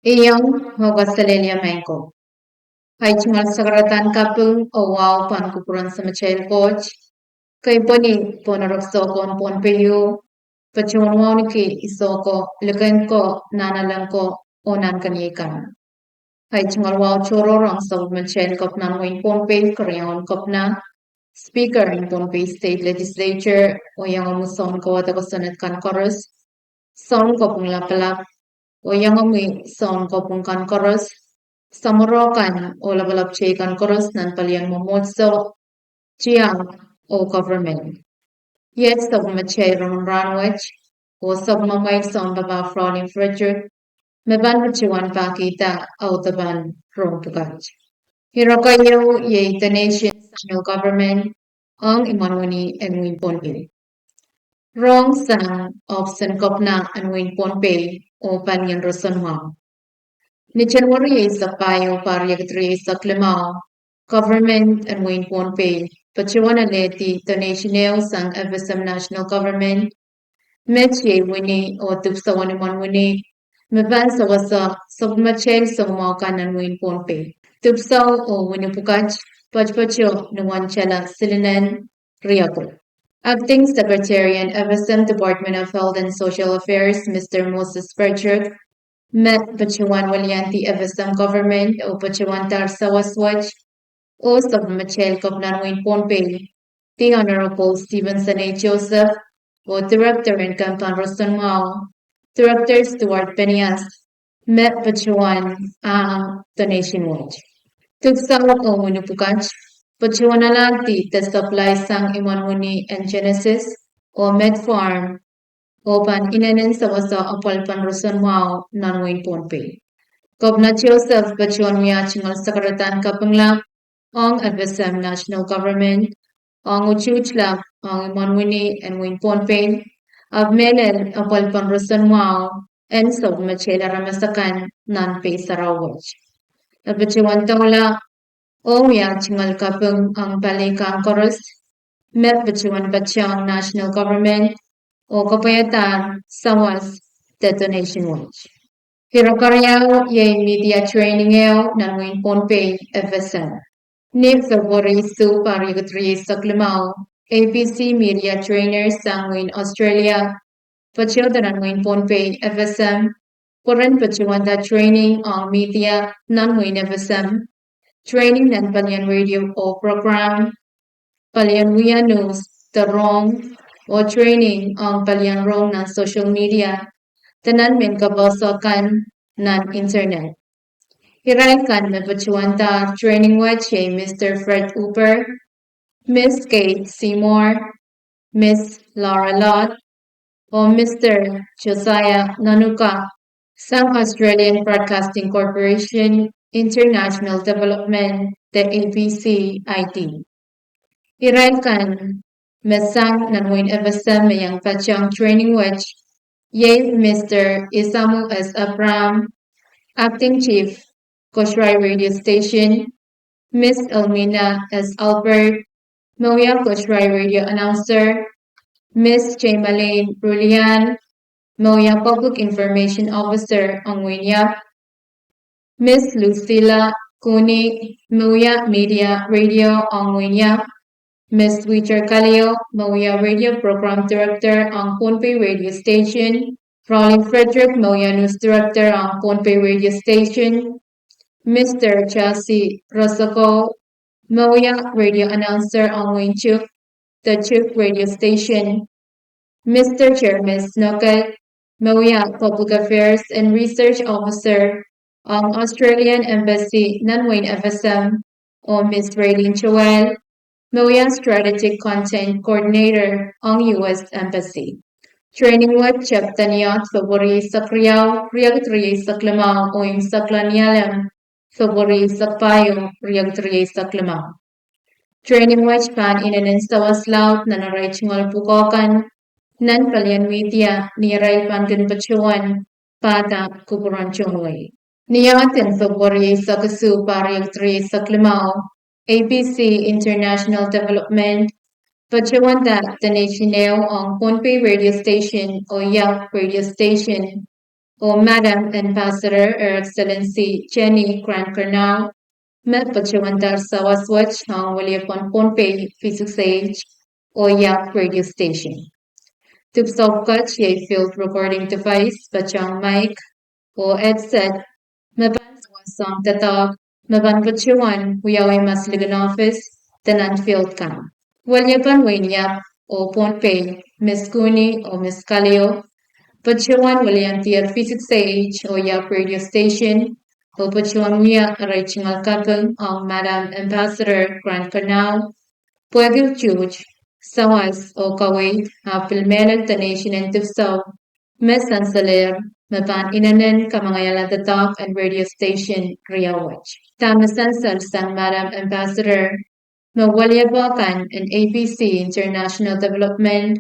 Iyong Hogasalelya Mango. Hay chingal sagratan kapung o wow pan kupuran sa machel coach. Kay poni ponarok sokon pon peyo. Pachon wow ni ki isoko leken ko nanalang ko o nan kanyekan. Hay chingal wow choro rang sa machel kop nan wing pon pay karyaon kop na. Speaker in pon pay state legislature o yang amuson ko atako sanat kan chorus. Song kopung lapalap o yang ami son kopung kan chorus. Samorokan o labalap kan chorus nan palian momotso chiang o government. Yet sab machay Rongen Rahnwet o sab mamay son baba frowning Frederick meban bachiwan pakita o taban rong tukat. Hirakayo ye the nation's national government ang imanwani and win ponpe. Wrong sang option kopna and win ponpe o panyan rosanwa. Ni January sa payo pariagtri sa klimao, government and win ponpe, pachiwana leti the national sang FSM national government, meche wini o tupsa wani man wini, meban sa wasa submachel sa umakan and win ponpe. Tupsa o wini pukach, pachpacho nuwan chala silinan riyago. Acting Secretary and FSM Department of Health and Social Affairs, Mr. Moses Frederick, met Pachuan Walianti FSM government o Pachuan Tarsawaswaj o Submachel Kopnanwin Ponpe, the Honorable Stevenson A. Joseph o Director in Campan Roston Mao, Director Stuart Penias, met Pachuan ang the nationwide. Tugsawak o Winupukach, Pachuan Alanti the supply sang Imanwini and Genesis o Med Farm Opan inanin sa wasa apalpan Rosan Mao nanwin ponpe. Gobna Joseph Bachuan Miachingal Sakaratan Kapangla ang FSM National Government ang Uchuchlap ang Imanwini and Win Ponpe of Melel apalpan Rosan Mao and sa Machela Ramasakan nan pe Sarawaj. Bachuan Tawla o Miachingal Kapang ang Palikang Koros met Bachuan Bachang National Government o kapayatan sawas detonation watch. Hirokaryaw ye media training yaw nanwin ponpe FSM. Ni February su parigatri sa Klimaw, ABC media trainers sangwin Australia, pachyo nanwin ponpe FSM, Puran pachuanda training on media nanwin FSM, training nan Palyan radio o program, Palyan News, the wrong o training ang palyanrong ng social media, tanan min kabasakan ng internet. Hiray kan mapachuanta training wache Mr. Fred Cooper, Miss Kate Seymour, Miss Laura Lott, o Mr. Josiah Nanuka, sang Australian Broadcasting Corporation International Development, the ABC-IT. Hiray kan Mesang nanwin FSM mayang pachang training watch, ye Mr. Isamu S. Abram, Acting Chief, Koshrai Radio Station, Miss Elmina S. Albert, Moya Koshrai Radio Announcer, Miss Jamalane Brulian, Moya Public Information Officer Angwin Yap, Miss Lucila Kuni, Moya Media Radio Angwin Yap, Ms. Witcher Calio, Moya Radio Program Director ang Ponpe Radio Station, Rolling Frederick, Moya News Director ang Ponpe Radio Station, Mr. Chelsea Rosaco, Moya Radio Announcer ang Winchuk, the Chuk Radio Station, Mr. Chairman Snoket, Moya Public Affairs and Research Officer ang Australian Embassy Nanwin FSM, o Ms. Raylene Choel, Moya Strategic Content Coordinator ang U.S. Embassy. Training with Cheptaniat February sa Kriyaw, Riagtriye sa Klamaw o yung sa Klanialam, February sa Payo, Riagtriye sa Klamaw. Training with Pan inanin sa Waslaut na naray chingal pukokan, nan palyan media ni Ray Pan Ganpachuan, Pata Kupuran Chungway. Niyatin February sa kasu Pariag 3 sa Climao, ABC International Development, Pachawanda Tanishineo ang Ponpe Radio Station o YAP Radio Station o Madam Ambassador Her Excellency Jenny Crancornau, Met Pachawanda sa Waswatch ang Walipon Ponpe Physics o YAP Radio Station. Tupsovkach yay field recording device Pachang mic o headset Maban song tatak, maban pachuan, huyawi mas ligan office, tanan field kam. Walyapan wanyap, o ponpe, Miss Kuni o Miss Kalio, pachuan walyan tier physics age o yap radio station, o pachuan wiya aray chingal kapeng ang Madam Ambassador Grand Canal, Puegil Chuch, Sawas o Kawait, Pilmelal Tanation and Tifsaw, Miss Sansaler, Mapan Inanen, Kamangayala the Talk and Radio Station, Riyawach. Tamasan Salsang Madam Ambassador, Mawalya Balkan and ABC International Development,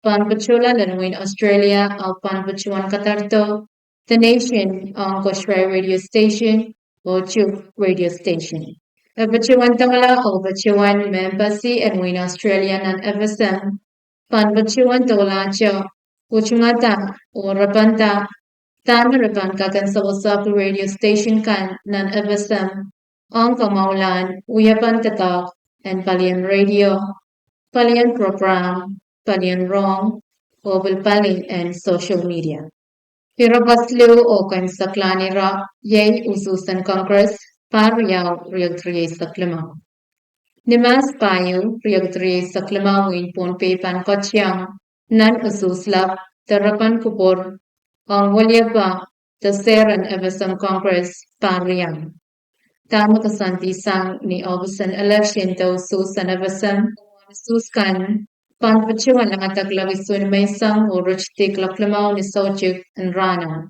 Panpachula Lanwin Australia, Al Panpachuan Katarto, The Nation, ang Koshrai Radio Station, o Chuk Radio Station. Bachuan Tawala o Bachuan Membasi and Win Australia and FSM, Panbachuan Tawala Cho, Uchungata o Rabanta, Tan Raban Kakan Sawasapu Radio Station Kan nan FSM, Ong Kamaulan, Uyapan Tatak, and Palian Radio, Palian Program, Palian Wrong, Oval Pali, and social media. Pirabaslu o kan saklani ra, yay ususan Congress, Pariyaw Real 3 sa Climao. Nimas payo Real 3 sa Climao in Ponpe Pankotsyang, nan ususlap, tarapan kupor, ang walyaba, taseran evasam Congress, Pariyang. Tama kasantisang ni Obusan election daw susan evasam, suskan, panpachuan ang ataglagisun may isang o ruchtik laklamao ni Sojik and Rana.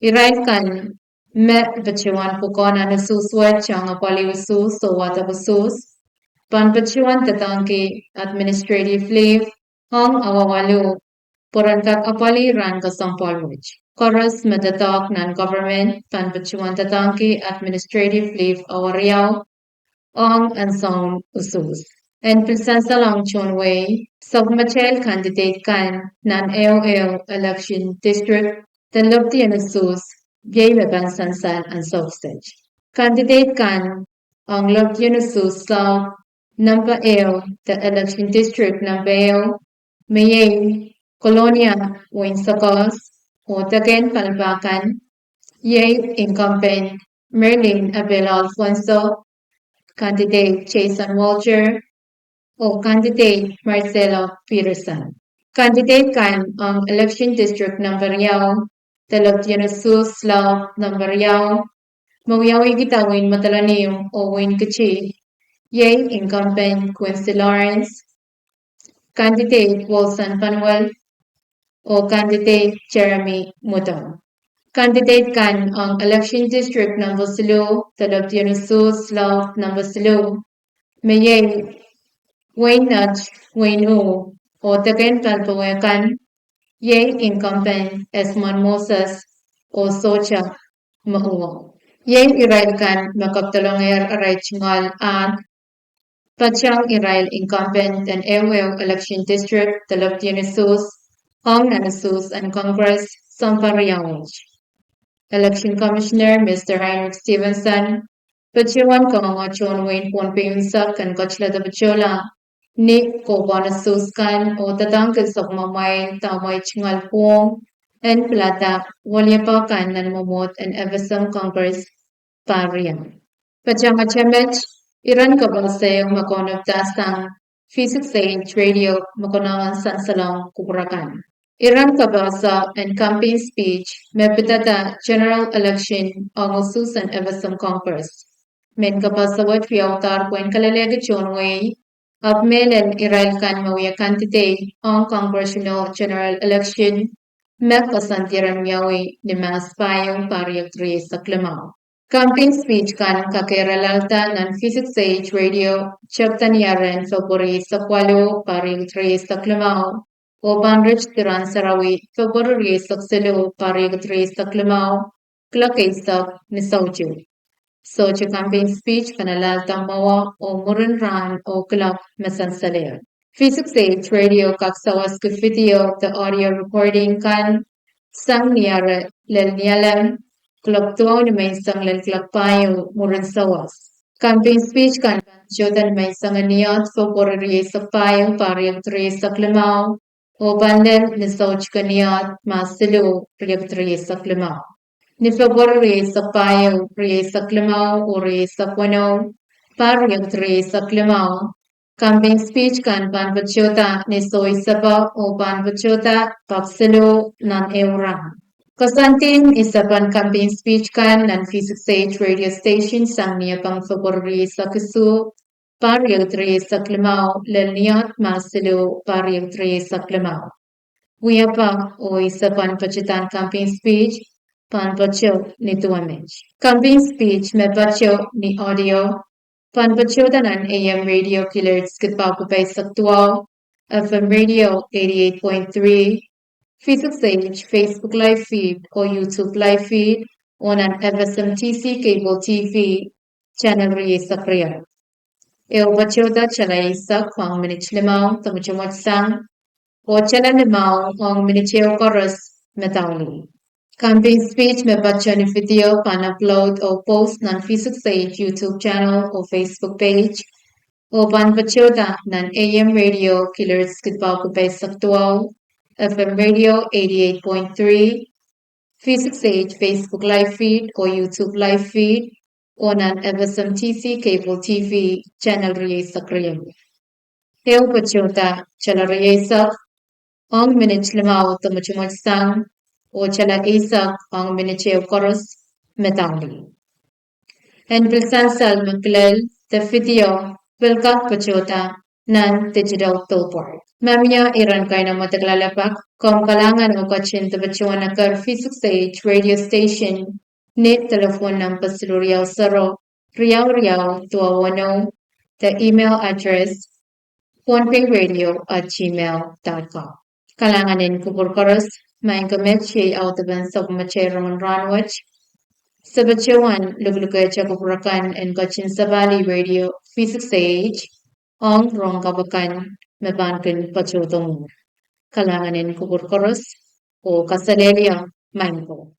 Iraikan me bachuan pukona na suswat siyang apali usus o wata usus. Panpachuan tatangki administrative leave hong awawalu. Porangkak apali ran kasang palwich. Chorus metatalk non-government panpachuan tatangki administrative leave awariyaw ong ansong usus. And Pilsansa Long Chonway, Sogmachel candidate kan non-AOL election district the Lupti and Asus, Gay Sansan and Sausage. Candidate kan ang Lupti and Asus sa number AO, the election district number AO, Mayay, Colonia, Winsacos, o Tagen Palpakan, Yay incumbent Merlin Abel Alfonso, candidate Jason Walter, o candidate Marcelo Peterson. Candidate kan ang election district number yaw, talagyan sus law number yaw, mawiyawi gitawin matalanim o win kachi, yay incumbent Quincy Lawrence, candidate Wilson Panuel, o candidate Jeremy Mutong. Candidate kan ang election district number silo, talagyan sus law number silo, mayay Wayne Nudge, Wayne U, o Tagen Palpawekan, Yay incumbent Esmond Moses, o Socha Mauwa. Yay Irailkan Makaptalonger Aray Chingal at Pachang Irail incumbent and AOL election district, Talaptianisus, Hong Nanasus, and Congress, Sampariawich. Election Commissioner Mr. Heinrich Stevenson, Pachuan Kamangachon Wayne Ponpeyunsak and Kochla the Pachola, Ni ko banasuskan o tatangkad sa kumamay tamay chingal puong and plata walyapakan nan mamot and evasam Congress parian. Pachanga chemech, iran ka ba sa yung makonab tasang physics age radio makonangan san salang kuburakan. Iran ka ba sa and campaign speech mepitata general election ang ususan evasam Congress. Men ka ba sa wat fiautar kwen kalalega chonway Abmelen Irailkan Mawia candidate on congressional general election, Melkasantiran Yawi ni Mas Payong Pariag 3 sa Climao. Campaign speech kan kakiralalta ng physics age radio, Chaptan Yaren February sa Kwalo Pariag 3 sa Climao, o Banrich Tiran Sarawi February sa Silo Pariag 3 sa Climao, Klakaisak ni Sauju. Soju campaign speech kanalal tamawa o murinran o klak mesansaleo. Physics Age Radio kaksawas ke video the audio recording kan sang niara lel nialam klak tuaw ni may sang lel klak payo murin sawas. Campaign speech kan jodan may sang niyat so porri sa payo pariyag tre sa klamaw o bandel ni Soj kaniyat masilo riyag tre sa klamaw. Ni favor sa payo sa klamaw o sa puno pariyag tre sa klamaw. Campaign speech kan panbachota ni soy saba o panbachota paksalo ng eurang. Kasantin isa pan campaign speech kan ng Physics Age radio station sang niya pang favorri sa kisu pariyag tre sa klamaw lalniyat masilo pariyag tre sa klamaw. Huya pa o isa pan pachitan campaign speech panbacho ni tuamej. Campaign speech me bacho ni audio Panbachodanan AM radio killers Kitpakupay Saktuaw, FM radio 88.3, Physics Age Facebook live feed or YouTube live feed on an FSMTC cable TV channel Rie Sakriya. Eo bachoda chala isak ang minich limaw tamuchumot sang o chala limaw ang minicheo chorus metawli. Campaign speech में बच्चों ने video pan upload or post nan Physics Age YouTube channel or Facebook page o pan bachoda nan AM radio killers kitbaw ko bay saktuaw FM radio 88.3 Physics Age Facebook live feed or YouTube live feed o nan FSMTC cable TV channel riye sakriyam. Eo bachoda chala riye sak ang minich limaw tamuchumot sang o chala isak ang minicheo chorus metawli. En bilsansal maklel the video bilkak pachota nan digital billboard. Mamya iran kayo na mataglalapag kung kalangan o kachin the bachuan na kar Physics Age radio station net telephone ng pasiluriyaw saro riyaw tuawano the email address phonepayradio@gmail.com. Kalanganin kuburkoros main gamit siya autoban sa kumachay Rongen Rahnwet. Sa bachuan, luglugay siya kupurakan and kachin sa Bali Radio Physics Age ang rong kabakan mabankin pachutong kalanganin kuburkoros o kasalelya main ko.